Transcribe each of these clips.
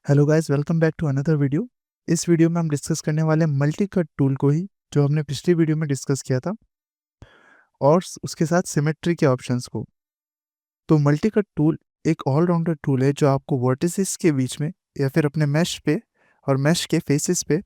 Hello guys, welcome back to another video. इस video में हम डिस्कस करने वाले हैं मल्टी कट टूल को ही, जो हमने पिछली वीडियो में डिस्कस किया था, और उसके साथ सिमेट्री के ऑप्शंस को। तो मल्टी कट टूल एक ऑलराउंडर टूल है जो आपको वर्टिसेस के बीच में या फिर अपने मैश पे और मैश के फेसेस पे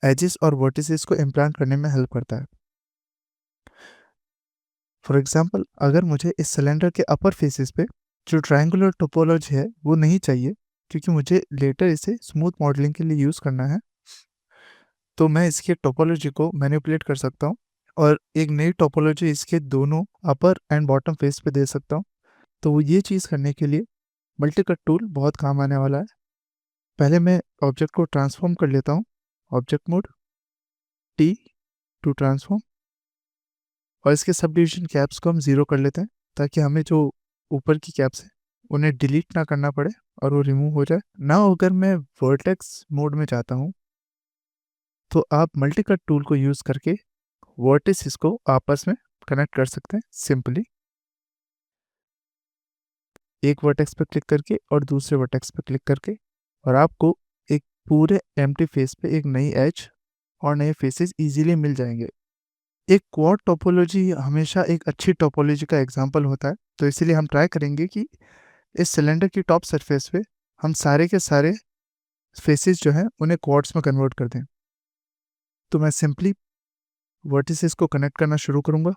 एजेस और वर्टिसेस को इम्प्लांट करने में हेल्प करता है। फॉर एग्जांपल, अगर मुझे इस सिलेंडर के अपर फेसेस पे जो ट्रायंगुलर टोपोलॉजी है वो नहीं चाहिए, क्योंकि मुझे लेटर इसे स्मूथ मॉडलिंग के लिए यूज़ करना है, तो मैं इसकी टोपोलॉजी को मैनिपुलेट कर सकता हूँ और एक नई टोपोलॉजी इसके दोनों अपर एंड बॉटम फेस पे दे सकता हूँ। तो ये चीज़ करने के लिए मल्टी कट टूल बहुत काम आने वाला है। पहले मैं ऑब्जेक्ट को ट्रांसफॉर्म कर लेता हूँ। Object mode, T to transform, और इसके सब डिवीजन कैप्स को हम ज़ीरो कर लेते हैं, ताकि हमें जो ऊपर की कैप्स हैं उन्हें डिलीट ना करना पड़े और वो रिमूव हो जाए ना। अगर मैं वर्टेक्स मोड में जाता हूँ, तो आप मल्टी कट टूल को यूज़ करके वर्टिसेस को आपस में कनेक्ट कर सकते हैं सिंपली। एक वर्टेक्स पर क्लिक करके और दूसरे वर्टेक्स पर क्लिक करके, और आपको एक पूरे एम्प्टी फेस पे एक नई एज और नए फेसेस इजीली मिल जाएंगे। एक क्वाड टोपोलॉजी हमेशा एक अच्छी टोपोलॉजी का एग्जांपल होता है, तो इसीलिए हम ट्राई करेंगे कि इस सिलेंडर की टॉप सरफेस पे हम सारे के सारे फेसेस जो हैं उन्हें क्वाड्स में कन्वर्ट कर दें। तो मैं सिंपली वर्टिसेस को कनेक्ट करना शुरू करूँगा।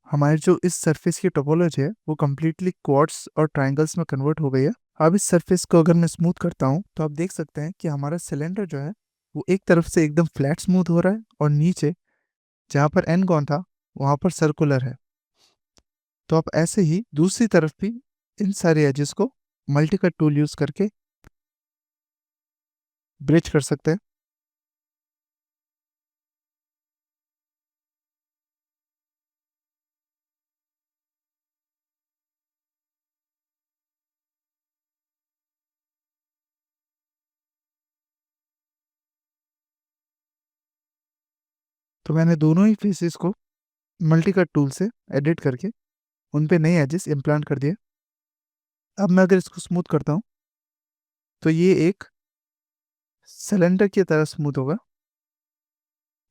हमारे जो इस सरफेस की टोपोलॉजी है वो कम्प्लीटली क्वाड्स और ट्राइंगल्स में कन्वर्ट हो गई है। अब इस सरफेस को अगर मैं स्मूथ करता हूँ, तो आप देख सकते हैं कि हमारा सिलेंडर जो है वो एक तरफ से एकदम फ्लैट स्मूथ हो रहा है, और नीचे जहाँ पर एन गॉन था वहाँ पर सर्कुलर है। तो आप ऐसे ही दूसरी तरफ भी इन सारे एजेस को मल्टी कट टूल यूज़ करके ब्रिज कर सकते हैं। तो मैंने दोनों ही फेसेस को मल्टी कट टूल से एडिट करके उन पे नए एजेस इम्प्लांट कर दिए। अब मैं अगर इसको स्मूथ करता हूँ, तो ये एक सिलेंडर की तरह स्मूथ होगा,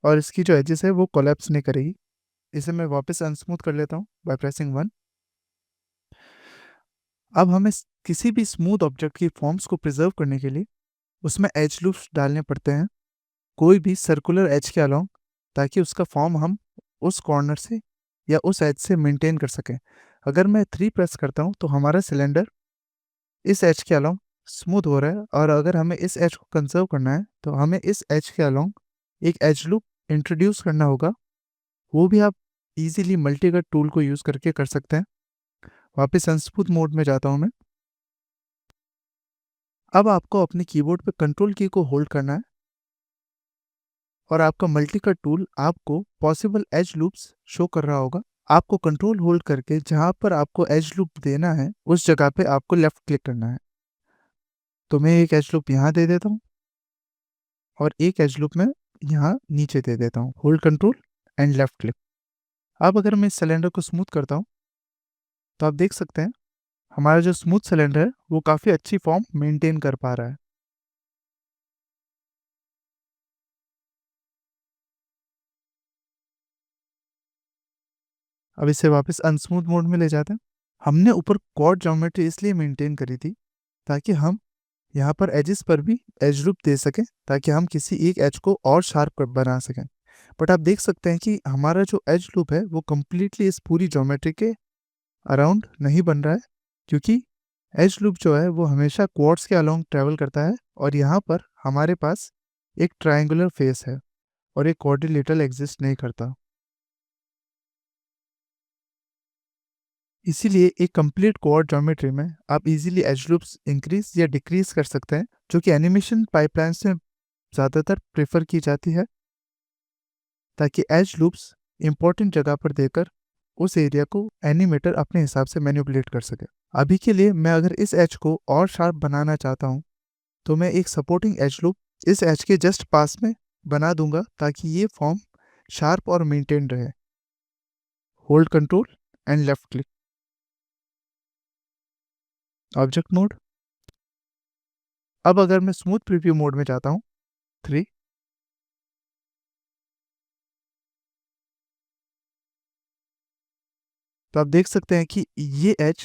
और इसकी जो एजेस है वो कोलैप्स नहीं करेगी। इसे मैं वापस अनस्मूथ कर लेता हूँ बाय प्रेसिंग 1। अब हमें किसी भी स्मूथ ऑब्जेक्ट की फॉर्म्स को प्रिजर्व करने के लिए उसमें एज लूप्स डालने पड़ते हैं, कोई भी सर्कुलर एज के अलोंग, ताकि उसका फॉर्म हम उस कॉर्नर से या उस एज से मेंटेन कर सकें। अगर मैं 3 प्रेस करता हूँ, तो हमारा सिलेंडर इस एज के अलोंग स्मूथ हो रहा है, और अगर हमें इस एज को कंजर्व करना है तो हमें इस एज के अलोंग एक एज लूप इंट्रोड्यूस करना होगा। वो भी आप इजीली मल्टीकट टूल को यूज़ करके कर सकते हैं। वापस अनस्मूथ मोड में जाता हूँ मैं। अब आपको अपने कीबोर्ड पे कंट्रोल की को होल्ड करना है, और आपका मल्टीकट टूल आपको पॉसिबल एज लूप्स शो कर रहा होगा। आपको कंट्रोल होल्ड करके जहाँ पर आपको एज लूप देना है उस जगह पे आपको लेफ्ट क्लिक करना है। तो मैं एक एज लूप यहाँ दे देता हूँ, और एक एज लूप में यहाँ नीचे दे देता हूँ। Hold control and left click. अब अगर मैं इस सिलेंडर को स्मूथ करता हूँ, तो आप देख सकते हैं हमारा जो स्मूथ सिलेंडर है वो काफ़ी अच्छी फॉर्म मेंटेन कर पा रहा है। अब इसे वापस अनस्मूथ मोड में ले जाते हैं। हमने ऊपर कॉर्ड ज्योमेट्री इसलिए मेंटेन करी थी ताकि हम यहाँ पर एजेस पर भी एज लूप दे सकें, ताकि हम किसी एक एज को और शार्प बना सकें। बट आप देख सकते हैं कि हमारा जो एज लूप है वो कम्प्लीटली इस पूरी ज्योमेट्री के अराउंड नहीं बन रहा है, क्योंकि एज लूप जो है वो हमेशा क्वाड्स के अलोंग ट्रेवल करता है, और यहाँ पर हमारे पास एक ट्रायंगुलर फेस है और एक क्वाड्रिलेटरल एग्जिस्ट नहीं करता। इसीलिए एक कंप्लीट क्वाड ज्योमेट्री में आप इजीली एज लूप्स इंक्रीज या डिक्रीज कर सकते हैं, जो कि एनिमेशन पाइपलाइंस में ज़्यादातर प्रेफर की जाती है। ताकि एज लूप्स इंपॉर्टेंट जगह पर देकर उस एरिया को एनिमेटर अपने हिसाब से मैनिपुलेट कर सके। अभी के लिए मैं अगर इस एज को और शार्प बनाना चाहता हूँ तो मैं एक सपोर्टिंग एज लूप इस एज के जस्ट पास में बना दूंगा ताकि ये फॉर्म शार्प और मेंटेन रहे। Hold control and left click, object mode. अब अगर मैं स्मूथ प्रीव्यू मोड में जाता हूँ 3, तो आप देख सकते हैं कि ये एज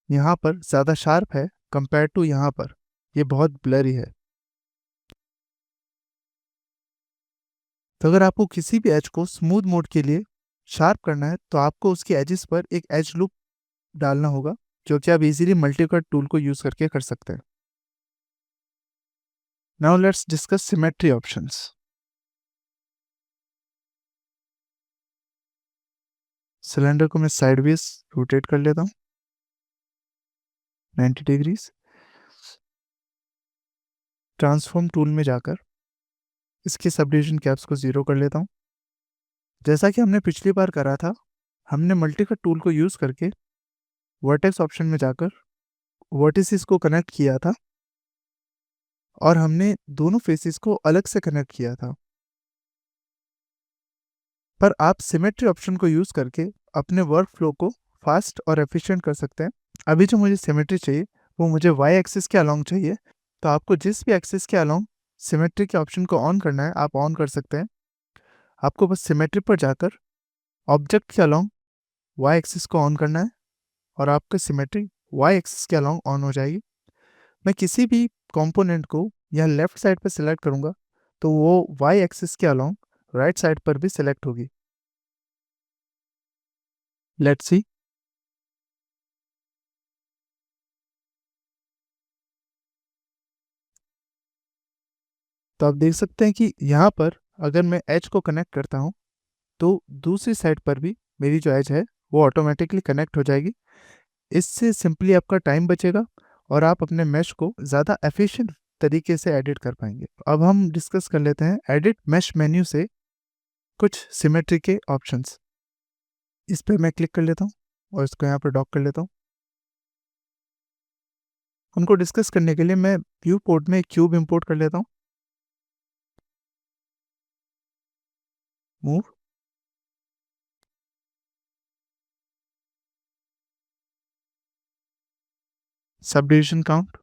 यहाँ पर ज़्यादा शार्प है कंपेयर टू यहाँ पर, ये बहुत ब्लरी है। तो अगर आपको किसी भी एज को स्मूथ मोड के लिए शार्प करना है तो आपको उसके एजेस पर एक एज लूप डालना होगा, जो कि आप इजीली मल्टीकट टूल को यूज करके कर सकते हैं। Now let's discuss symmetry options. Cylinder को मैं साइडवेज रोटेट कर लेता हूँ 90 डिग्रीज। ट्रांसफॉर्म टूल में जाकर इसके सब डिवीजन कैप्स को 0 कर लेता हूँ। जैसा कि हमने पिछली बार करा था, हमने मल्टीकट टूल को यूज करके वर्टेक्स ऑप्शन में जाकर वर्टिसेस को कनेक्ट किया था और हमने दोनों फेसेस को अलग से कनेक्ट किया था। पर आप सिमेट्री ऑप्शन को यूज करके अपने वर्क फ्लो को फास्ट और एफिशिएंट कर सकते हैं। अभी जो मुझे सिमेट्री चाहिए वो मुझे वाई एक्सिस के अलोंग चाहिए, तो आपको जिस भी एक्सिस के अलोंग सिमेट्री के ऑप्शन को ऑन करना है आप ऑन कर सकते हैं। आपको बस सिमेट्री पर जाकर ऑब्जेक्ट के अलोंग वाई एक्सिस को ऑन करना है और आपकी सिमेट्री वाई एक्सिस के अलोंग ऑन हो जाएगी। मैं किसी भी कंपोनेंट को यहाँ लेफ्ट साइड पर सिलेक्ट करूँगा तो वो वाई एक्सिस के अलोंग राइट साइड पर भी सिलेक्ट होगी। Let's see. तो आप देख सकते हैं कि यहाँ पर अगर मैं एज को कनेक्ट करता हूँ तो दूसरी साइड पर भी मेरी जो एज है वो ऑटोमेटिकली कनेक्ट हो जाएगी। इससे सिंपली आपका टाइम बचेगा और आप अपने मैश को ज़्यादा एफिशिएंट तरीके से एडिट कर पाएंगे। अब हम डिस्कस कर लेते हैं एडिट मैश मेन्यू से कुछ सिमेट्री के ऑप्शंस। इस पर मैं क्लिक कर लेता हूँ और इसको यहाँ पर डॉक कर लेता हूँ। उनको डिस्कस करने के लिए मैं व्यू पोर्ट में एक क्यूब इंपोर्ट कर लेता हूँ। मूव, सब डिविजन काउंट,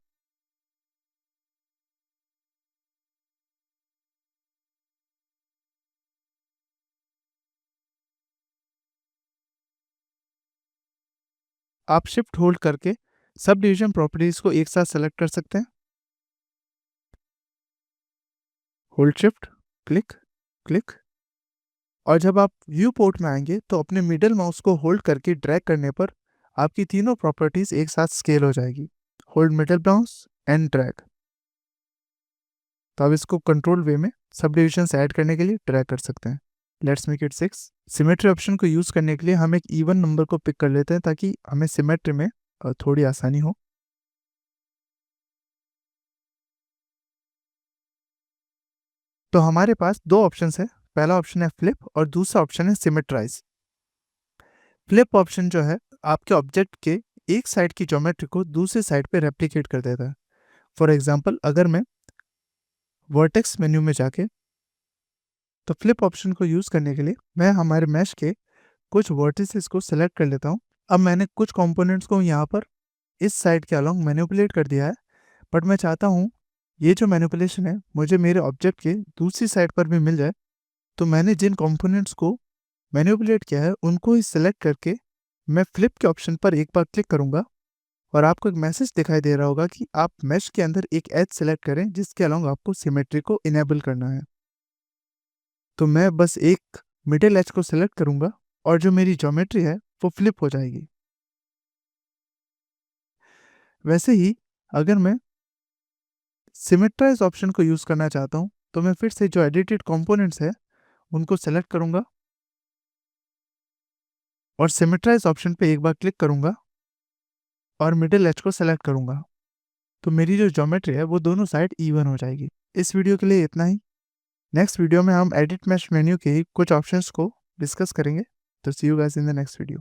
आप शिफ्ट होल्ड करके सब डिवीजन प्रॉपर्टीज को एक साथ सेलेक्ट कर सकते हैं। Hold shift, click click. और जब आप व्यू पोर्ट में आएंगे तो अपने मिडल माउस को होल्ड करके ड्रैग करने पर आपकी तीनों प्रॉपर्टीज एक साथ स्केल हो जाएगी। Hold middle mouse and drag. तो आप इसको कंट्रोल वे में सब डिविजन ऐड करने के लिए ड्रैग कर सकते हैं। Let's make it 6। Symmetry option को यूज करने के लिए हम एक इवन नंबर को पिक कर लेते हैं ताकि हमें सिमेट्री में थोड़ी आसानी हो। तो हमारे पास दो ऑप्शन है, पहला ऑप्शन है फ्लिप और दूसरा ऑप्शन है सिमेट्राइज। फ्लिप ऑप्शन जो है आपके ऑब्जेक्ट के एक साइड की ज्योमेट्री को दूसरी साइड पे रेप्लिकेट कर देता है। फॉर एग्जांपल अगर मैं वर्टेक्स मेन्यू में जाके तो फ्लिप ऑप्शन को यूज करने के लिए मैं हमारे मैश के कुछ वर्टिसेस को सिलेक्ट कर लेता हूँ। अब मैंने कुछ कंपोनेंट्स को यहाँ पर इस साइड के अलोंग मैनिपुलेट कर दिया है, बट मैं चाहता हूँ ये जो मैनिपुलेशन है मुझे मेरे ऑब्जेक्ट के दूसरी साइड पर भी मिल जाए। तो मैंने जिन कंपोनेंट्स को मैनिपुलेट किया है उनको ही सिलेक्ट करके मैं फ्लिप के ऑप्शन पर एक बार क्लिक करूंगा और आपको एक मैसेज दिखाई दे रहा होगा कि आप मैश के अंदर एक एज सेलेक्ट करें जिसके अलोंग आपको सिमेट्री को इनेबल करना है। तो मैं बस एक मिडिल एज को सिलेक्ट करूंगा और जो मेरी ज्योमेट्री है वो फ्लिप हो जाएगी। वैसे ही अगर मैं सिमेट्राइज ऑप्शन को यूज करना चाहता हूँ तो मैं फिर से जो एडिटेड कंपोनेंट्स है उनको सेलेक्ट करूंगा और सिमेट्राइज ऑप्शन पे एक बार क्लिक करूंगा और मिडिल एज को सेलेक्ट करूंगा। तो मेरी जो ज्योमेट्री है वो दोनों साइड इवन हो जाएगी। इस वीडियो के लिए इतना ही। नेक्स्ट वीडियो में हम एडिट मैश मेन्यू के कुछ ऑप्शंस को डिस्कस करेंगे। तो see you guys in the next video.